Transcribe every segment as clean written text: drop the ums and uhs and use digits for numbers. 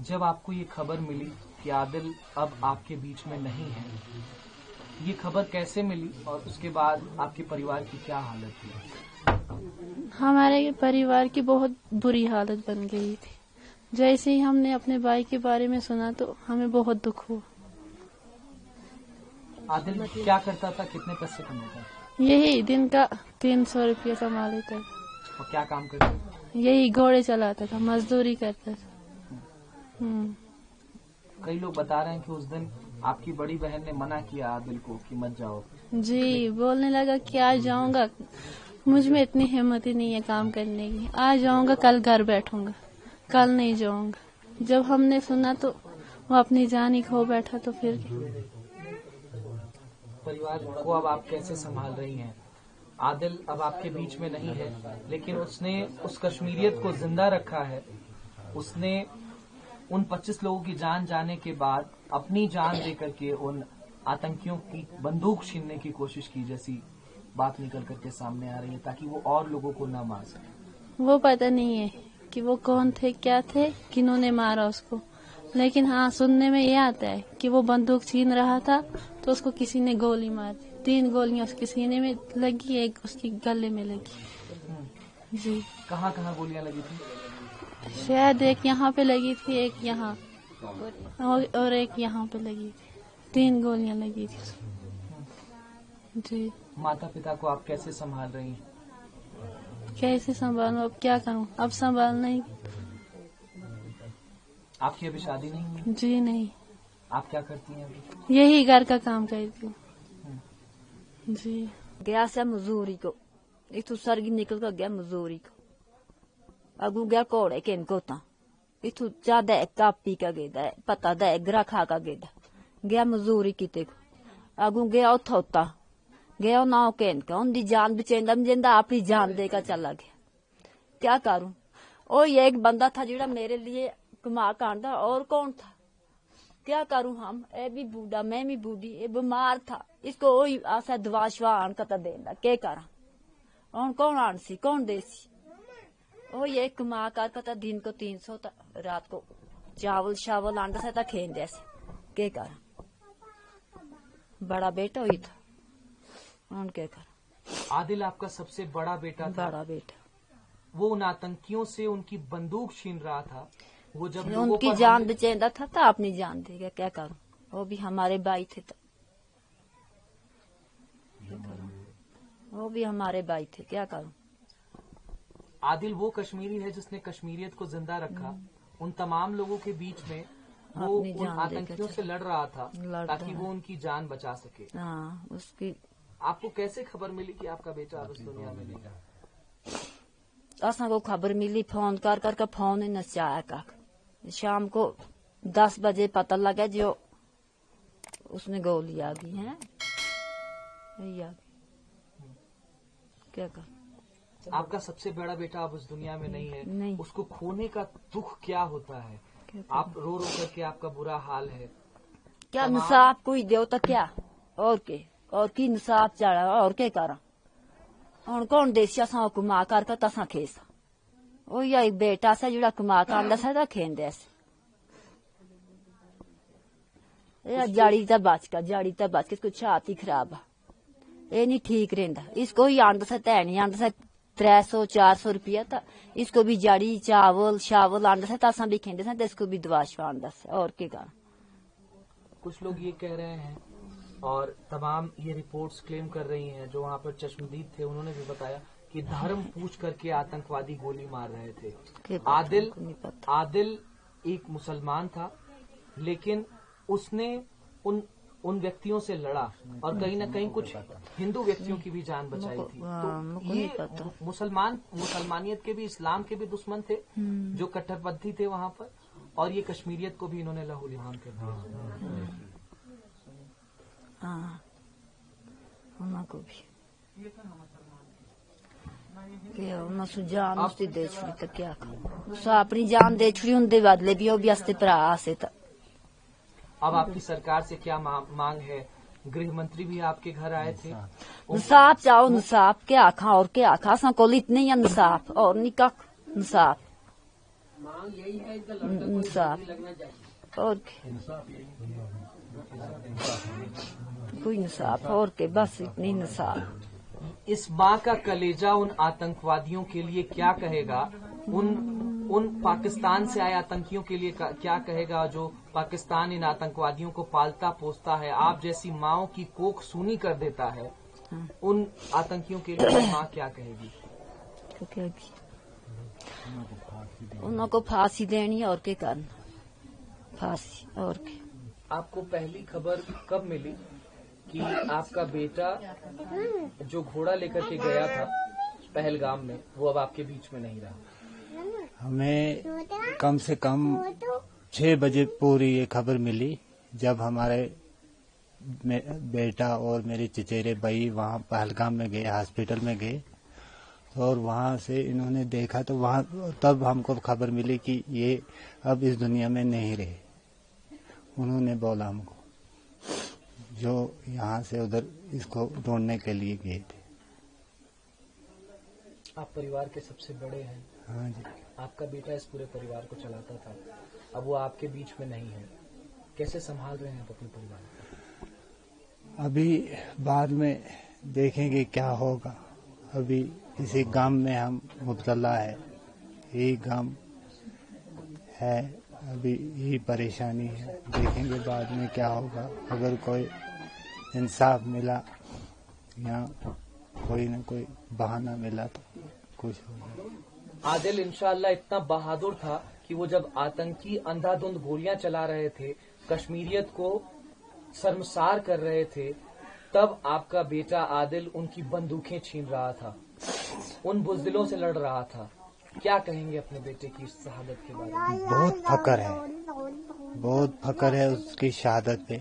जब आपको ये खबर मिली कि आदिल अब आपके बीच में नहीं है, ये खबर कैसे मिली और उसके बाद आपके परिवार की क्या हालत थी? हमारे परिवार की बहुत बुरी हालत बन गई थी। जैसे ही हमने अपने भाई के बारे में सुना तो हमें बहुत दुख हुआ। आदिल क्या करता था, कितने पैसे कमाता था? यही दिन का 300 रुपया कमा लेता था। और क्या काम करता था? यही घोड़े चलाता था, मजदूरी करता था। कई लोग बता रहे हैं कि उस दिन आपकी बड़ी बहन ने मना किया आदिल को कि मत जाओ। जी, बोलने लगा कि आज जाऊंगा, मुझ में इतनी हिम्मत ही नहीं है काम करने की। आज जाऊंगा, कल घर बैठूंगा, कल नहीं जाऊंगा। जब हमने सुना तो वो अपनी जान ही खो बैठा। तो फिर परिवार को अब आप कैसे संभाल रही हैं? आदिल अब आपके बीच में नहीं है, लेकिन उसने उस कश्मीरियत को जिंदा रखा है। उसने उन 25 लोगों की जान जाने के बाद अपनी जान देकर के उन आतंकियों की बंदूक छीनने की कोशिश की, जैसी बात निकल करके सामने आ रही है, ताकि वो और लोगों को न मार सके। वो पता नहीं है कि वो कौन थे, क्या थे, किन्होंने मारा उसको। लेकिन हाँ, सुनने में ये आता है कि वो बंदूक छीन रहा था तो उसको किसी ने गोली मार दी। 3 गोलियां उसके सीने में लगी, एक उसके गले में लगी। जी। कहाँ कहाँ गोलियां लगी थी? शायद एक यहाँ पे लगी थी, एक यहाँ और एक यहाँ पे लगी थी। 3 गोलियां लगी थी उसको। जी। माता पिता को आप कैसे संभाल रही हैं? कैसे संभालूं, अब क्या करूं, अब संभालना ही। आपकी अभी शादी नहीं हुई? जी नहीं। आप क्या करती हैं अभी? यही घर का काम करती हूँ। जी। गया से मजूरी को, इथू सरगी निकल कर गया मजूरी को। अगू गया कोड़े के इनको ता इथू ज्यादा कापी का गेदा पता दा ग्रा खा का गेदा गया मजूरी किते को। अगू गया उठौता गया ना के इनका उनकी जान बचेंदा जिंदा अपनी जान देकर चला गया। क्या करूं? ओ ये एक बंदा था जिड़ा मेरे लिए कमा कांदा, और कौन था? क्या करूं हम? ए भी बूढ़ा, मैं भी बूढ़ी, ये बीमार था, इसको वही आशा दवा शवा आन का देना। क्या करा? और कौन आनसी, कौन देसी? ओ ये कमा कर कता दिन को 300 रात को चावल शावल आंडा से ता खेन जैसे। क्या करा? बड़ा बेटा हुई था, और क्या करा? आदिल आपका सबसे बड़ा बेटा था। बड़ा बेटा वो उन आतंकियों से उनकी बंदूक छीन रहा था। वो जब उनकी जान बचेंदा था तो अपनी जान देगा। क्या करूं? वो भी हमारे भाई थे तो वो भी हमारे भाई थे। क्या करूं? आदिल वो कश्मीरी है जिसने कश्मीरियत को जिंदा रखा। उन तमाम लोगों के बीच में वो उन आतंकियों से लड़ रहा था ताकि वो उनकी जान बचा सके। हाँ, उसकी आपको कैसे खबर मिली कि आपका बेटा अब इस दुनिया में नहीं है? असा को खबर मिली, फोन कर करके फोन ही नचाया का। शाम को 10 बजे पता लगा जो उसमें गोली आ गई है। क्या कर? आपका सबसे बड़ा बेटा अब उस दुनिया में नहीं है। नहीं। उसको खोने का दुख क्या होता है? आप रो रो करके आपका बुरा हाल है। क्या इंसाफ कोई दो तो क्या? और के और की इंसाफ चढ़ा और क्या करा? और कौन देसिया सा कुमा कर तसा खेस ओ या बेटा सा जुड़ा कुमा कांदा सा खेन देस जाड़ी तक बच के इसको छाती खराब ये नहीं ठीक रहता। इसको ही आंदा सा तैनी आंदा सा 300-400 रुपया था। इसको भी जड़ी चावल शावल आंदा सा तसा भी खेंदे सा, इसको भी दवा शवा आंदा सा। और क्या करा? कुछ लोग ये कह रहे हैं और तमाम ये रिपोर्ट्स क्लेम कर रही हैं, जो वहाँ पर चश्मदीद थे उन्होंने भी बताया कि धर्म पूछ करके आतंकवादी गोली मार रहे थे। आदिल एक मुसलमान था, लेकिन उसने उन व्यक्तियों से लड़ा और कहीं न कहीं कुछ हिंदू व्यक्तियों की भी जान बचाई थी। तो ये मुसलमानियत के भी, इस्लाम के भी दुश्मन थे जो कट्टरपंथी थे वहाँ पर, और ये कश्मीरियत को भी इन्होंने लहूलुहान कर दिया। को भी जान उसकी दे छुड़ी तो क्या अपनी जान दे छुड़ी उनके बदले भी भी हस्ते भरा से। अब आपकी सरकार से क्या मांग है? गृह मंत्री भी आपके घर आए थे। इंसाफ चाहो, इंसाफ क्या आखा और क्या आखा? असा को इतने ही इंसाफ और निका इंसाफ इंसाफ और कोई इंसाफ और के बस इतनी इंसाफ। इस माँ का कलेजा उन आतंकवादियों के लिए क्या कहेगा, उन पाकिस्तान से आए आतंकियों के लिए क्या कहेगा जो पाकिस्तान इन आतंकवादियों को पालता पोसता है, आप जैसी माँओं की कोख सूनी कर देता है, उन आतंकियों के लिए माँ क्या कहेगी? उनको फांसी देनी और क्या करना, फांसी और क्या। आपको पहली खबर कब मिली कि आपका बेटा जो घोड़ा लेकर के गया था पहलगाम में वो अब आपके बीच में नहीं रहा? हमें कम से कम 6 बजे पूरी ये खबर मिली, जब हमारे बेटा और मेरे चचेरे भाई वहाँ पहलगाम में गए, हॉस्पिटल में गए, और वहाँ से इन्होंने देखा तो वहाँ तब हमको खबर मिली कि ये अब इस दुनिया में नहीं रहे। उन्होंने बोला हमको, जो यहाँ से उधर इसको ढूंढने के लिए गए थे। आप परिवार के सबसे बड़े हैं। हाँ जी। आपका बेटा इस पूरे परिवार को चलाता था, अब वो आपके बीच में नहीं है, कैसे संभाल रहे हैं आप अपने परिवार को? अभी बाद में देखेंगे क्या होगा। अभी इसी गांव में हम मुब्तला है, यही गांव है, अभी यही परेशानी है। देखेंगे बाद में क्या होगा। अगर कोई इंसाफ मिला या कोई न कोई बहाना मिला तो कुछ होगा। आदिल इंशाअल्लाह इतना बहादुर था कि वो जब आतंकी अंधाधुंध गोलियां चला रहे थे, कश्मीरियत को शर्मसार कर रहे थे, तब आपका बेटा आदिल उनकी बंदूकें छीन रहा था, उन बुज़दिलों से लड़ रहा था। क्या कहेंगे अपने बेटे की इस शहादत के बारे में? बहुत फक्र है, बहुत फक्र है उसकी शहादत पे।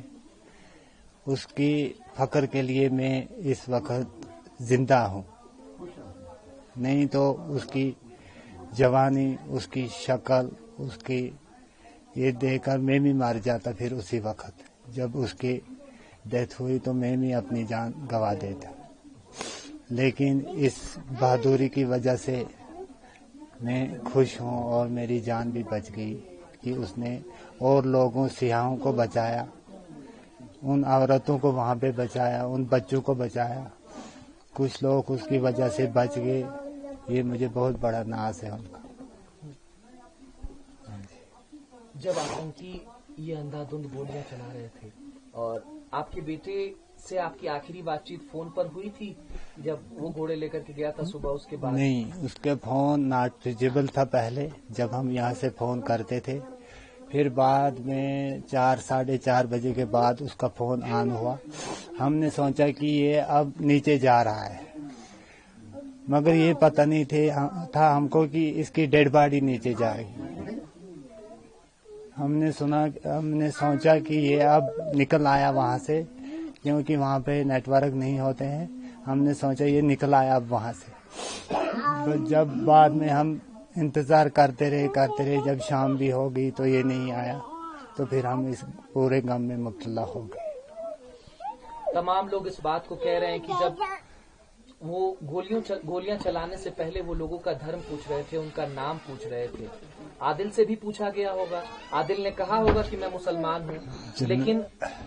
उसकी फक्र के लिए मैं इस वक्त जिंदा हूँ, नहीं तो उसकी जवानी, उसकी शक्ल, उसकी ये देखकर मैं भी मार जाता। फिर उसी वक्त जब उसकी डेथ हुई तो मैं भी अपनी जान गंवा देता। लेकिन इस बहादुरी की वजह से मैं खुश हूँ और मेरी जान भी बच गई कि उसने और लोगों, सियाहों को बचाया, उन औरतों को वहाँ पे बचाया, उन बच्चों को बचाया। कुछ लोग उसकी वजह से बच गए, ये मुझे बहुत बड़ा नाज है उनका। जब आतंकी ये अंधाधुंध गोलियां चला रहे थे और आपके बेटे से आपकी आखिरी बातचीत फोन पर हुई थी जब वो घोड़े लेकर के गया था सुबह, उसके बाद? नहीं, उसके फोन नॉट रिचेबल था पहले, जब हम यहाँ से फोन करते थे। फिर बाद में 4, साढ़े 4 बजे के बाद उसका फोन ऑन हुआ। हमने सोचा कि ये अब नीचे जा रहा है, मगर ये पता नहीं था हमको कि इसकी डेड बॉडी नीचे जाएगी। हमने सोचा कि ये अब निकल आया वहाँ से, क्योंकि वहाँ पे नेटवर्क नहीं होते हैं। हमने सोचा ये निकल आया अब वहाँ से। जब बाद में हम इंतजार करते रहे, जब शाम भी हो गई तो ये नहीं आया, तो फिर हम इस पूरे गम में मुब्तला हो गए। तमाम लोग इस बात को कह रहे हैं कि जब वो गोलियां चलाने से पहले वो लोगों का धर्म पूछ रहे थे, उनका नाम पूछ रहे थे। आदिल से भी पूछा गया होगा, आदिल ने कहा होगा कि मैं मुसलमान हूँ, लेकिन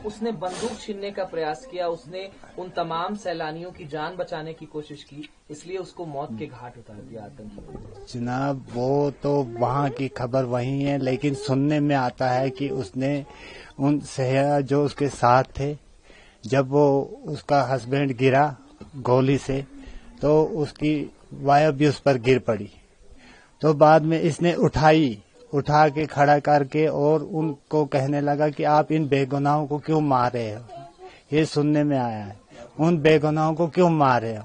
उसने बंदूक छीनने का प्रयास किया, उसने उन तमाम सैलानियों की जान बचाने की कोशिश की, इसलिए उसको मौत के घाट उतार दिया आतंकी। जनाब, वो तो वहाँ की खबर वही है, लेकिन सुनने में आता है कि उसने उन सैया जो उसके साथ थे, जब वो उसका हस्बैंड गिरा गोली से तो उसकी वाइफ भी उस पर गिर पड़ी। तो बाद में इसने उठा के खड़ा करके और उनको कहने लगा कि आप इन बेगुनाहों को क्यों मार रहे हो। ये सुनने में आया है, उन बेगुनाहों को क्यों मार रहे हो।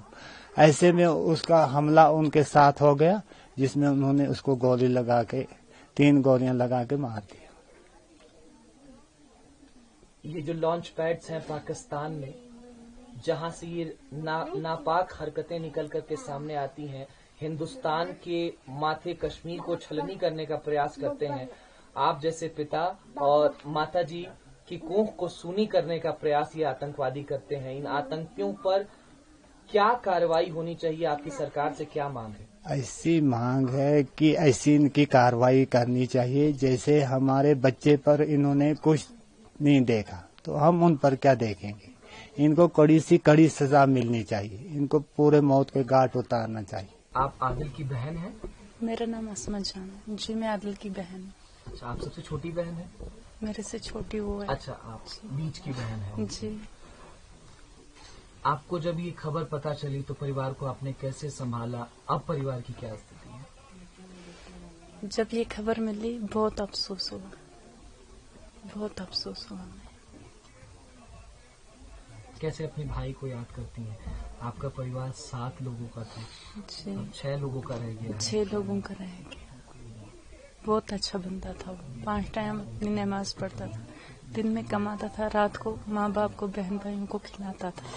ऐसे में उसका हमला उनके साथ हो गया, जिसमें उन्होंने उसको गोली लगा के 3 गोलियां लगा के मार दिया। ये जो लॉन्च पैड्स हैं पाकिस्तान में, जहां से ये नापाक हरकतें निकल करके सामने आती हैं, हिंदुस्तान के माथे कश्मीर को छलनी करने का प्रयास करते हैं, आप जैसे पिता और माता जी की कोख को सूनी करने का प्रयास ये आतंकवादी करते हैं। इन आतंकियों पर क्या कार्रवाई होनी चाहिए, आपकी सरकार से क्या मांग है? ऐसी मांग है कि ऐसी इनकी कार्रवाई करनी चाहिए। जैसे हमारे बच्चे पर इन्होंने कुछ नहीं देखा तो हम उन पर क्या देखेंगे। इनको कड़ी सी कड़ी सजा मिलनी चाहिए। इनको पूरे मौत के घाट उतारना चाहिए। आप आदिल की बहन हैं? मेरा नाम असमा जान है जी, मैं आदिल की बहन हूँ। अच्छा, आप सबसे छोटी बहन है? मेरे से छोटी वो है। अच्छा, आप बीच की बहन है जी। आपको जब ये खबर पता चली तो परिवार को आपने कैसे संभाला? अब परिवार की क्या स्थिति है? जब ये खबर मिली बहुत अफसोस हुआ, बहुत अफसोस हुआ। कैसे अपने भाई को याद करती हैं? आपका परिवार 7 लोगों का था, अब 6 लोगों का रह गया है। 6 लोगों का रह गया। बहुत अच्छा बंदा था वो। 5 टाइम अपनी नमाज पढ़ता था, दिन में कमाता था, रात को माँ बाप को बहन भाइयों को खिलाता था।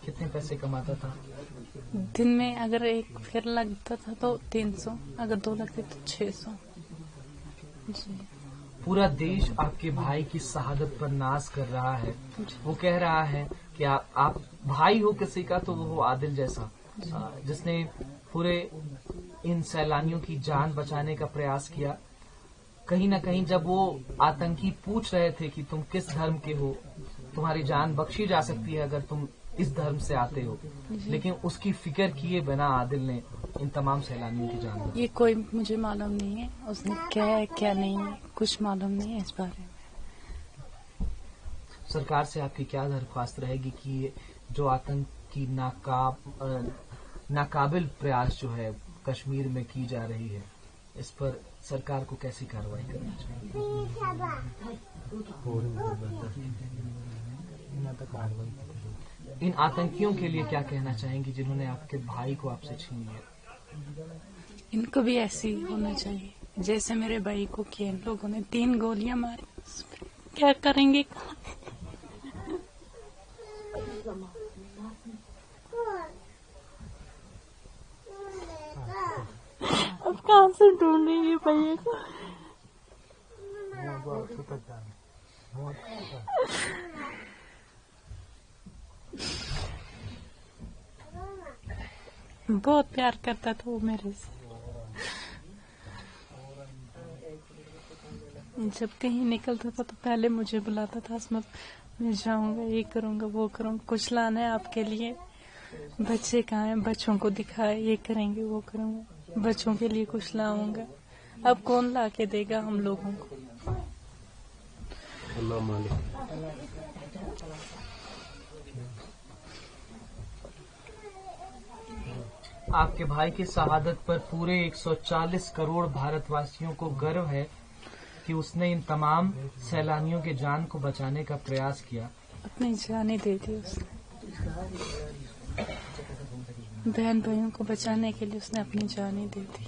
कितने पैसे कमाता था? दिन में अगर एक फेर लगता था तो 300, अगर 2 लगते तो 600 जी। पूरा देश आपके भाई की शहादत पर नाज कर रहा है। वो कह रहा है कि आप भाई हो किसी का तो वो हो आदिल जैसा, जिसने पूरे इन सैलानियों की जान बचाने का प्रयास किया। कहीं न कहीं जब वो आतंकी पूछ रहे थे कि तुम किस धर्म के हो, तुम्हारी जान बख्शी जा सकती है अगर तुम इस धर्म से आते हो, लेकिन उसकी फिक्र किए बिना आदिल ने इन तमाम सैलानियों की जान बचाई। ये कोई मुझे मालूम नहीं है उसने क्या है क्या नहीं है, कुछ मालूम नहीं है इस बारे में। सरकार से आपकी क्या दरख्वास्त रहेगी कि ये जो आतंकी नाकाबिल प्रयास जो है कश्मीर में की जा रही है, इस पर सरकार को कैसी कार्रवाई करनी चाहिए? इन आतंकियों के लिए क्या कहना चाहेंगी जिन्होंने आपके भाई को आपसे छीन लिया? इनको भी ऐसे ही होना चाहिए जैसे मेरे भाई को किया। इन लोगों ने 3 गोलियां मारी, क्या करेंगे? अब कहाँ से ढूंढेंगे भैया को? बहुत प्यार करता था वो मेरे से। जब कहीं निकलता था तो पहले मुझे बुलाता था, असमत मैं जाऊंगा, ये करूंगा वो करूंगा, कुछ लाना है आपके लिए, बच्चे कहाँ हैं, बच्चों को दिखाए, ये करेंगे वो करूंगा, बच्चों के लिए कुछ लाऊंगा। अब कौन ला के देगा हम लोगों को? अल्लाह मालिक। आपके भाई की शहादत पर पूरे 140 करोड़ भारतवासियों को गर्व है कि उसने इन तमाम सैलानियों के जान को बचाने का प्रयास किया। अपनी जानें दे दी उसने, बहन भाइयों को बचाने के लिए उसने अपनी जानें दे दी।